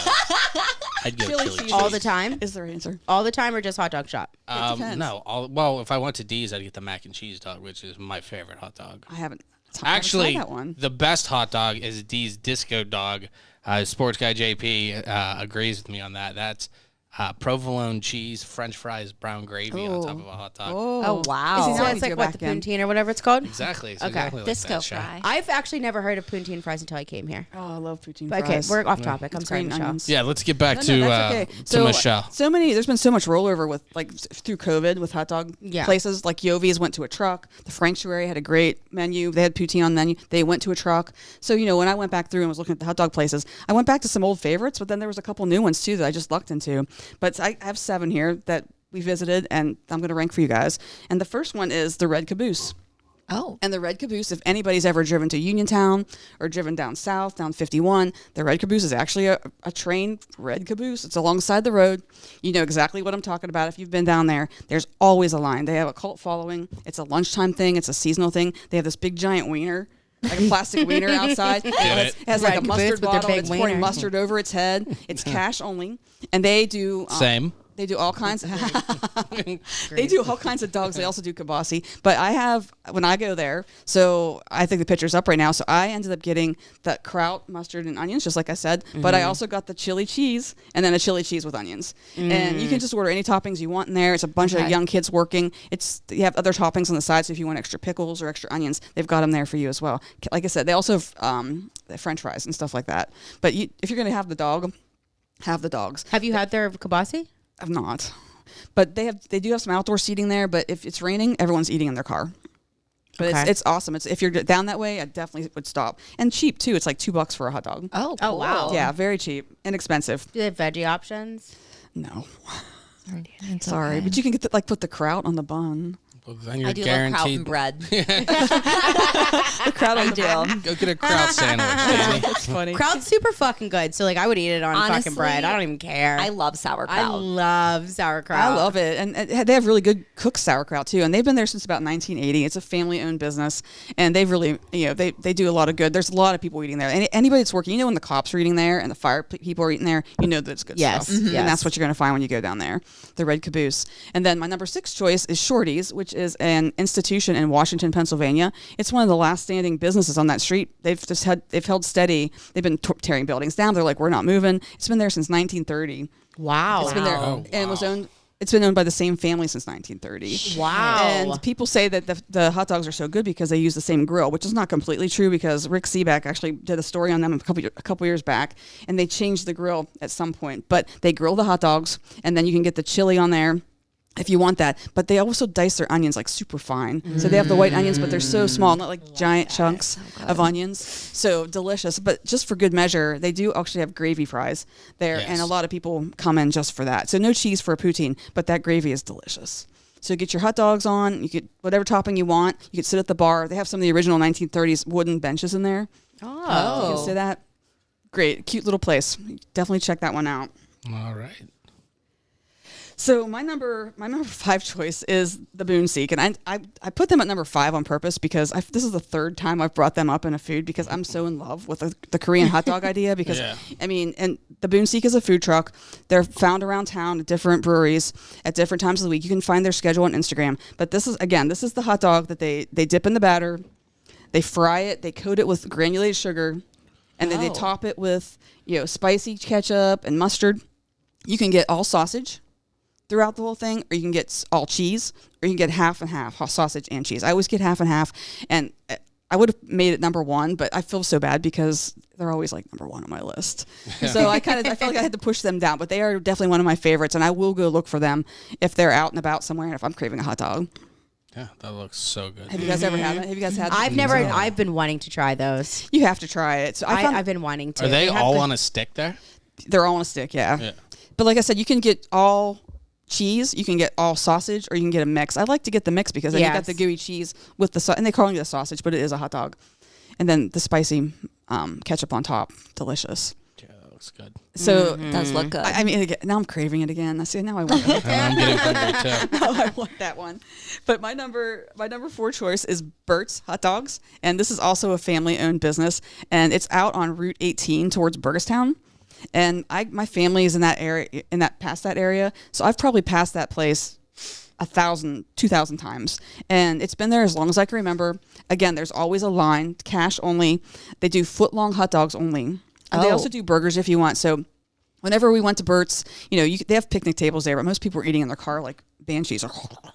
I'd go Chili chili cheese. cheese. All the time? Is the right answer? All the time or just hot dog shop? depends. No, well, if I went to D's, I'd get the mac and cheese dog, which is my favorite hot dog. I haven't. Actually, tried that one. the best hot dog is D's Disco Dog. Sports guy JP agrees with me on that. That's provolone cheese, French fries, brown gravy on top of a hot dog. Oh, wow. So now we it's go like what, back the in. poutine or whatever it's called? Exactly. It's Okay. exactly like Disco that, Shay. fry. I've actually never heard of poutine fries until I came here. Oh, I love poutine But okay, fries. we're off topic. I'm sorry, Green Michelle. onions. Yeah, let's get back No, to that's okay. to Michelle. There's been so much rollover with like through COVID with hot dog Yeah. places. Like Yovi's went to a truck. The Franctuary had a great menu. They had poutine on the menu. They went to a truck. So when I went back through and was looking at the hot dog places, I went back to some old favorites, but then there was a couple new ones too that I just lucked into. But I have 7 here that we visited, and I'm going to rank for you guys. And the first one is the Red Caboose. Oh. And the Red Caboose, if anybody's ever driven to Uniontown or driven down south, down 51, the Red Caboose is actually a train Red Caboose. It's alongside the road. You know exactly what I'm talking about if you've been down there. There's always a line. They have a cult following. It's a lunchtime thing. It's a seasonal thing. They have this big giant wiener, like a plastic wiener outside. It has like a mustard bottle. It's pouring mustard over its head. It's cash only. And they do... Same. They do all kinds. They do all kinds of dogs. They also do kibasi. But I have, when I go there, so I think the picture's up right now. So I ended up getting the kraut, mustard, and onions, just like I said. But I also got the chili cheese and then a chili cheese with onions. And you can just order any toppings you want in there. It's a bunch of young kids working. You have other toppings on the side. So if you want extra pickles or extra onions, they've got them there for you as well. Like I said, they also have French fries and stuff like that. But if you're going to have the dog, have the dogs. Have you had their kibasi? I've not, but they do have some outdoor seating there. But if it's raining, everyone's eating in their car. But it's awesome. If you're down that way, I definitely would stop. And cheap too. It's like $2 for a hot dog. Oh, Oh, wow. Yeah, very cheap, inexpensive. Do they have veggie options? No, It's sorry, okay. but you can get put the kraut on the bun. Well, then you're I do love kraut guaranteed. and bread. The kraut on the bun. Go get a kraut sandwich, Danny. That's funny. Kraut's super fucking good. So, like, I would eat it on fucking Honestly, bread. I don't even care. I love sauerkraut. I love sauerkraut. I love it. And they have really good cooked sauerkraut too. And they've been there since about 1980. It's a family owned business. And they've really, they do a lot of good. There's a lot of people eating there. And anybody that's working, when the cops are eating there and the fire people are eating there, that it's good Yes. stuff. Mhm. And that's what you're going to find when you go down there. The Red Caboose. And then my number 6 choice is Shorty's, which is an institution in Washington, Pennsylvania. It's one of the last standing businesses on that street. They've held steady. They've been tearing buildings down. They're like, we're not moving. It's been there since 1930. Wow. It's been there, Wow. and it was owned. It's been owned by the same family since 1930. Wow. And people say that the hot dogs are so good because they use the same grill, which is not completely true because Rick Seaback actually did a story on them a couple years back, and they changed the grill at some point. But they grill the hot dogs, and then you can get the chili on there if you want that. But they also dice their onions like super fine. So they have the white onions, but they're so small, not like giant chunks of onions. So delicious. But just for good measure, they do actually have gravy fries there. Yes. And a lot of people come in just for that. So no cheese for a poutine, but that gravy is delicious. So get your hot dogs on, you get whatever topping you want. You can sit at the bar. They have some of the original 1930s wooden benches in there. Oh. You can sit at. Great. Cute little place. Definitely check that one out. All right. So my number 5 choice is the Boone Seek, and I put them at number 5 on purpose because this is the third time I've brought them up in a food because I'm so in love with the Korean hot dog idea because Yeah. and the Boone Seek is a food truck. They're found around town at different breweries at different times of the week. You can find their schedule on Instagram. But this is the hot dog that they dip in the batter, they fry it, they coat it with granulated sugar, and then they top it with spicy ketchup and mustard. You can get all sausage throughout the whole thing, or you can get all cheese, or you can get half and half, sausage and cheese. I always get half and half, and I would have made it number 1, but I feel so bad because they're always like number 1 on my list. So I felt like I had to push them down, but they are definitely one of my favorites, and I will go look for them if they're out and about somewhere, and if I'm craving a hot dog. Yeah, that looks so good. Have you guys ever had it? Have you guys had? I've been wanting to try those. You have to try it. So I've been wanting to. Are they have all the- on a stick there? They're all on a stick, yeah. Yeah. But like I said, you can get all cheese, you can get all sausage, or you can get a mix. I like to get the mix because then you got the gooey cheese with the and they call it a sausage, but it is a hot dog. And then the spicy ketchup on top, delicious. Yeah, that looks good. So It does look good. I mean, again, now I'm craving it again. I see. Now I want it. I'm getting hungry too. Now I want that one. But my number 4 choice is Bert's Hot Dogs, and this is also a family-owned business, and it's out on Route 18 towards Burgestown. And my family is in that area, past that area, so I've probably passed that place 1,000, 2,000 times, and it's been there as long as I can remember. Again, there's always a line, cash only. They do foot-long hot dogs only. And they also do burgers if you want. So whenever we went to Bert's, they have picnic tables there, but most people were eating in their car like banshees or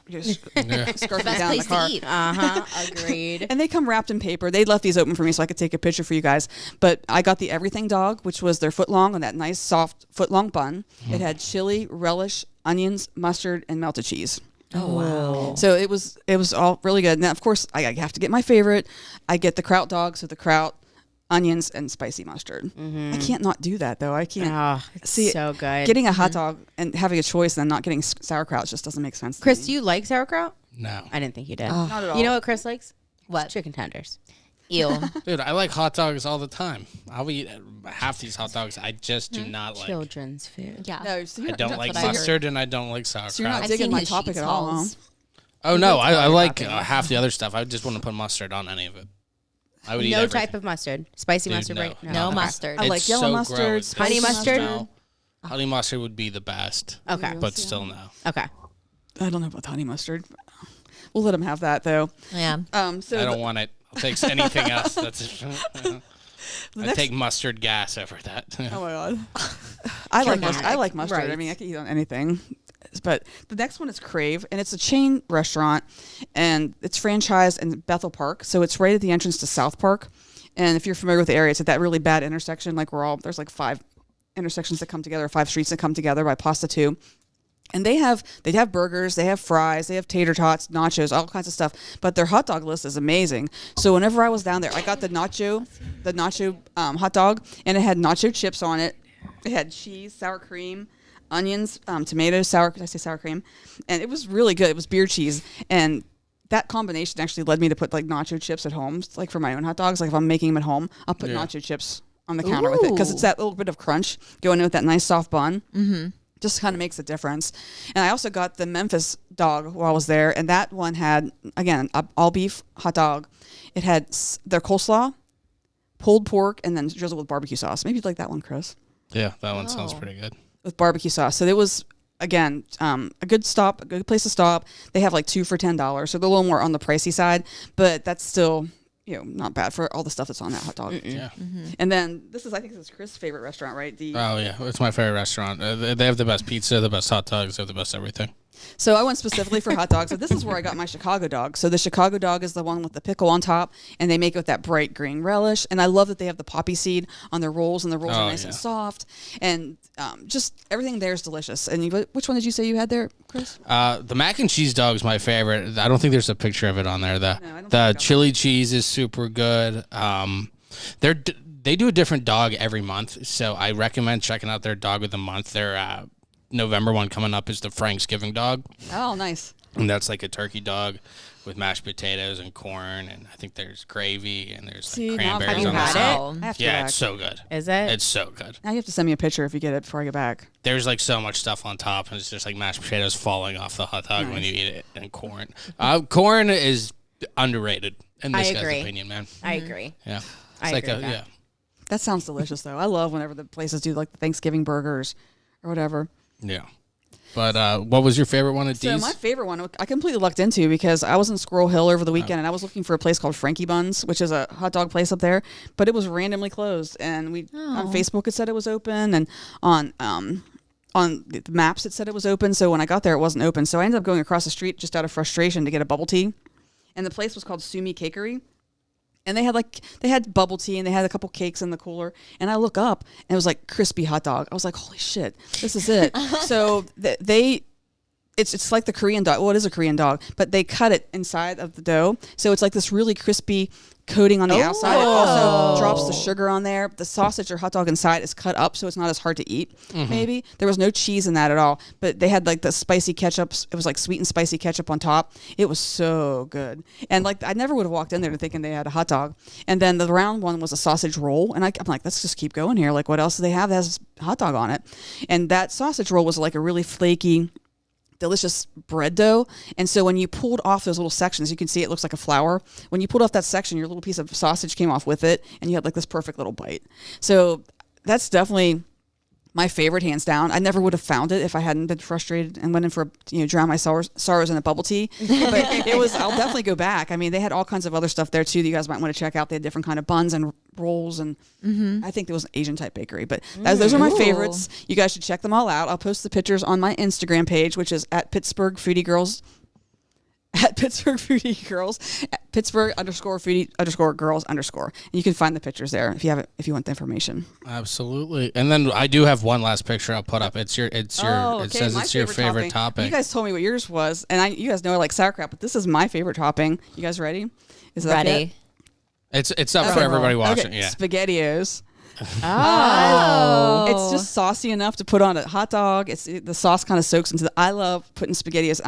just scarfing down in the car. to eat. Agreed. And they come wrapped in paper. They left these open for me so I could take a picture for you guys. But I got the everything dog, which was their footlong on that nice soft footlong bun. It had chili, relish, onions, mustard, and melted cheese. Oh wow! So it was all really good. Now, of course, I have to get my favorite. I get the kraut dog. So the kraut onions, and spicy mustard. I can't not do that though. I can't. Oh, it's See, so good. Getting a hot dog and having a choice and then not getting sauerkraut just doesn't make sense. Chris, to do me. you like sauerkraut? No. I didn't think you did. Not at all. You know what Chris likes? What? Chicken tenders. Ew. Dude, I like hot dogs all the time. I'll eat half these hot dogs. I just do not like. Children's food. Yeah. No, so I you're, don't like what I heard. mustard and I don't like sauerkraut. so you're not I've digging seen my his topic sheets at all. Huh? hauls. Oh no, I all like your toppings. half the other stuff. I just wouldn't put mustard on any of it. I would eat No everything. type of mustard. Spicy Dude, mustard, no. right? No Okay. mustard. I like It's yellow so mustard, gross. Honey It mustard? smell- Honey mustard would be the best. Okay. But still no. Okay. I don't know about honey mustard. We'll let him have that though. Yeah. So I don't the- want it. I'll take anything else. That's I next- take mustard gas over that. Oh my god. I like mustard. I like mustard. I Right. mean, I can eat on anything. But the next one is Crave, and it's a chain restaurant, and it's franchised in Bethel Park. So it's right at the entrance to South Park. And if you're familiar with the area, it's at that really bad intersection. Like there's like 5 intersections that come together, 5 streets that come together by Pasta 2. And they have burgers, they have fries, they have tater tots, nachos, all kinds of stuff. But their hot dog list is amazing. So whenever I was down there, I got the nacho hot dog, and it had nacho chips on it. It had cheese, sour cream, onions, tomatoes, did I say sour cream? And it was really good. It was beer cheese. And that combination actually led me to put like nacho chips at home, like for my own hot dogs. Like if I'm making them at home, I'll put nacho chips on the counter with it because it's that little bit of crunch going in with that nice soft bun. Mm-hmm. Just kind of makes a difference. And I also got the Memphis dog while I was there, and that one had, again, all beef hot dog. It had their coleslaw, pulled pork, and then drizzled with barbecue sauce. Maybe you'd like that one, Chris. Yeah, that one sounds pretty good. With barbecue sauce. So it was, again, a good stop, a good place to stop. They have like 2 for $10, so they're a little more on the pricey side, but that's still, not bad for all the stuff that's on that hot dog. Yeah. And then I think this is Chris' favorite restaurant, right? Oh yeah, it's my favorite restaurant. They have the best pizza, the best hot dogs, they have the best everything. So I went specifically for hot dogs. So this is where I got my Chicago dog. So the Chicago dog is the one with the pickle on top, and they make it with that bright green relish. And I love that they have the poppy seed on their rolls, and the rolls are nice and soft. And just everything there is delicious. And which one did you say you had there, Chris? The mac and cheese dog is my favorite. I don't think there's a picture of it on there. I don't think I The got chili cheese is super good. They do a different dog every month, so I recommend checking out their dog of the month. Their November one coming up is the Thanksgiving dog. Oh, nice. And that's like a turkey dog with mashed potatoes and corn, and I think there's gravy and there's like cranberries have you on the had side. it? I have to go Yeah, back. it's so good. Is it? It's so good. Now you have to send me a picture if you get it before I get back. There's like so much stuff on top, and it's just like mashed potatoes falling off the hot dog when you eat it, and corn. Corn is underrated in this I guy's agree. opinion, man. I agree. Yeah, I it's agree with that. yeah. That sounds delicious, though. I love whenever the places do like the Thanksgiving burgers or whatever. Yeah. But what was your favorite one at So D's? my favorite one, I completely lucked into because I was in Squirrel Hill over the weekend and I was looking for a place called Frankie Buns, which is a hot dog place up there, but it was randomly closed. And on Facebook it said it was open, and on the maps it said it was open. So when I got there, it wasn't open. So I ended up going across the street just out of frustration to get a bubble tea, and the place was called Sumi Cakery. And they had bubble tea and they had a couple cakes in the cooler. And I look up and it was like crispy hot dog. I was like, holy shit, this is it. So it's like the Korean dog. Well, it is a Korean dog, but they cut it inside of the dough. So it's like this really crispy coating on the outside. It also drops the sugar on there. The sausage or hot dog inside is cut up so it's not as hard to eat, maybe. There was no cheese in that at all. But they had like the spicy ketchup. It was like sweet and spicy ketchup on top. It was so good. And like I never would have walked in there thinking they had a hot dog. And then the round one was a sausage roll. And I'm like, let's just keep going here. Like what else do they have that has hot dog on it? And that sausage roll was like a really flaky, delicious bread dough. And so when you pulled off those little sections, you can see it looks like a flower. When you pulled off that section, your little piece of sausage came off with it, and you had like this perfect little bite. So that's definitely my favorite, hands down. I never would have found it if I hadn't been frustrated and went in for drown my sorrows in a bubble tea. But it was. I'll definitely go back. I mean, they had all kinds of other stuff there too that you guys might want to check out. They had different kind of buns and rolls, and I think there was an Asian type bakery. But those are my favorites. You guys should check them all out. I'll post the pictures on my Instagram page, which is at Pittsburgh Foodie Girls. At Pittsburgh Foodie Girls, at Pittsburgh_Foodie_Girls_. And you can find the pictures there if you want the information. Absolutely. And then I do have one last picture I'll put up. It says it's your favorite topping. You guys told me what yours was, and you guys know I like sauerkraut, but this is my favorite topping. You guys ready? Is that Ready. it? It's up for everybody watching. Okay, Yeah. SpaghettiOs. Oh. It's just saucy enough to put on a hot dog. The sauce kind of soaks into I love putting SpaghettiOs.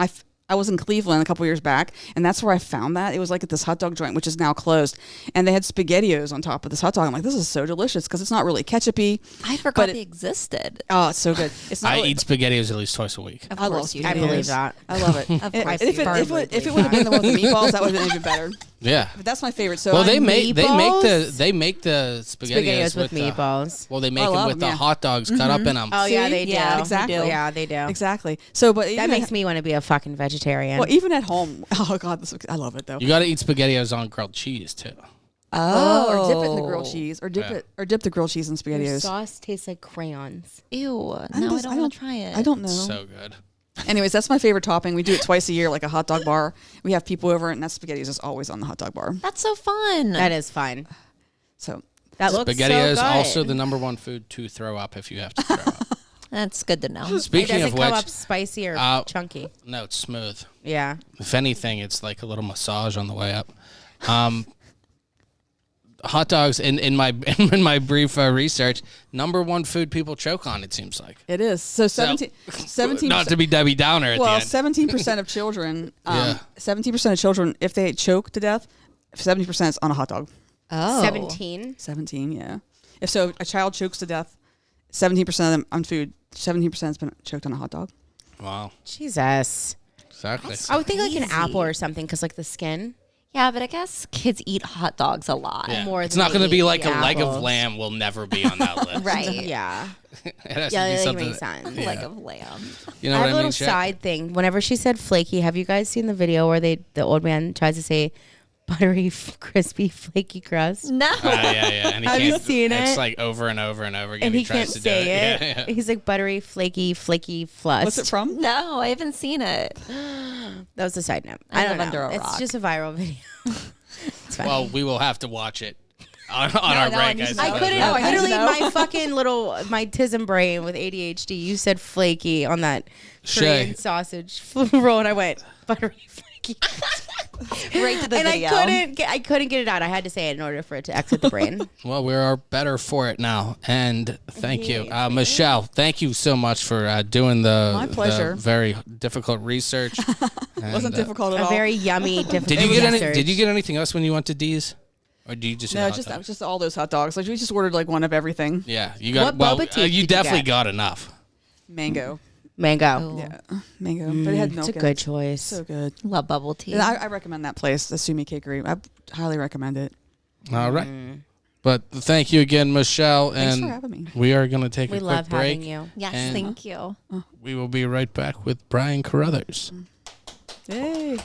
I was in Cleveland a couple years back, and that's where I found that. It was like at this hot dog joint, which is now closed, and they had SpaghettiOs on top of this hot dog. I'm like, this is so delicious because it's not really ketchupy. I forgot they existed. Oh, it's so good. It's not I really, eat SpaghettiOs at least twice a week. Of I love course you I do. believe that. I love it. Of course if you do. it would have been the one with the meatballs, that would have been even better. Yeah. But that's my favorite. So Well, they make make meatballs? the SpaghettiOs SpaghettiOs with the- meatballs. well, they I make them love with them, the yeah. hot dogs cut up in them. Oh yeah, See? they do. Yeah, exactly. Yeah, they do. Exactly. So, but That makes me want to be a fucking vegetarian. Well, even at home. Oh God, I love it though. You got to eat SpaghettiOs on grilled cheese too. Or dip it in the grilled cheese, or dip the grilled cheese in Your SpaghettiOs. sauce tastes like crayons. Ew. I No, I just- don't want to try it. I don't know. So good. Anyways, that's my favorite topping. We do it twice a year, like a hot dog bar. We have people over, and that SpaghettiOs is always on the hot dog bar. That's so fun. That is fun. So That looks so SpaghettiOs good. also the number one food to throw up if you have to throw up. That's good to know. It Speaking doesn't of come which, up spicy or chunky. no, it's smooth. Yeah. If anything, it's like a little massage on the way up. Hot dogs in my brief research, number one food people choke on. It seems like. it is. So 17. Not to be Debbie Downer at Well, the end. 17% of children. Yeah. 17% of children, if they choke to death, 70% is on a hot dog. Oh. 17. 17, yeah. If so, a child chokes to death, 17% of them on food. 17% has been choked on a hot dog. Wow, Jesus. exactly. I would think like an Crazy. apple or something because like the skin. Yeah, but I guess kids eat hot dogs a lot. Yeah. more It's than not they going to be eat like the a leg of apples. lamb will never be on that list. Right. Yeah. It has Yeah, to be that something. makes sense. Leg of lamb. You know I what have a I little mean? Shaq? side thing. Whenever she said flaky, have you guys seen the video where the old man tries to say buttery, crispy, flaky crust? No. Yeah. And he Have you can't- seen It's it? like over and over and over again. And he tries can't to say do it. Yeah. He's like buttery, flaky, flust. What's it from? No, I haven't seen it. That was a side note. I I don't live know. under a It's rock. just a viral video. It's fine. Well, we will have to watch it on our no, break. I need to guys. know. I couldn't. No, I Literally, know. my fucking my tism brain with ADHD. You said flaky on that Korean Shay. sausage roll, and I went buttery, flaky. Right to the And video. I couldn't get it out. I had to say it in order for it to exit the brain. Well, we are better for it now, and thank you, Michelle. Thank you so much for doing My the pleasure. very difficult research. It wasn't And, difficult at A all. very yummy, difficult. Did you get research. Did you get anything else when you went to D's, or do you just? No, get hot just dogs? just all those hot dogs. Like we just ordered like one of everything. Yeah, you got. What Well, boba tea did you you definitely get? got enough. Mango. Mango? Yeah, mango. But it had milk. It's a in good it. choice. So good. Love bubble tea. And I recommend that place, the Sumi Cakery. I highly recommend it. All right, but thank you again, Michelle, Thanks and for having me. we are going to take We a quick love break. having you. yes, and- thank you. We will be right back with Brian Carruthers. Yay.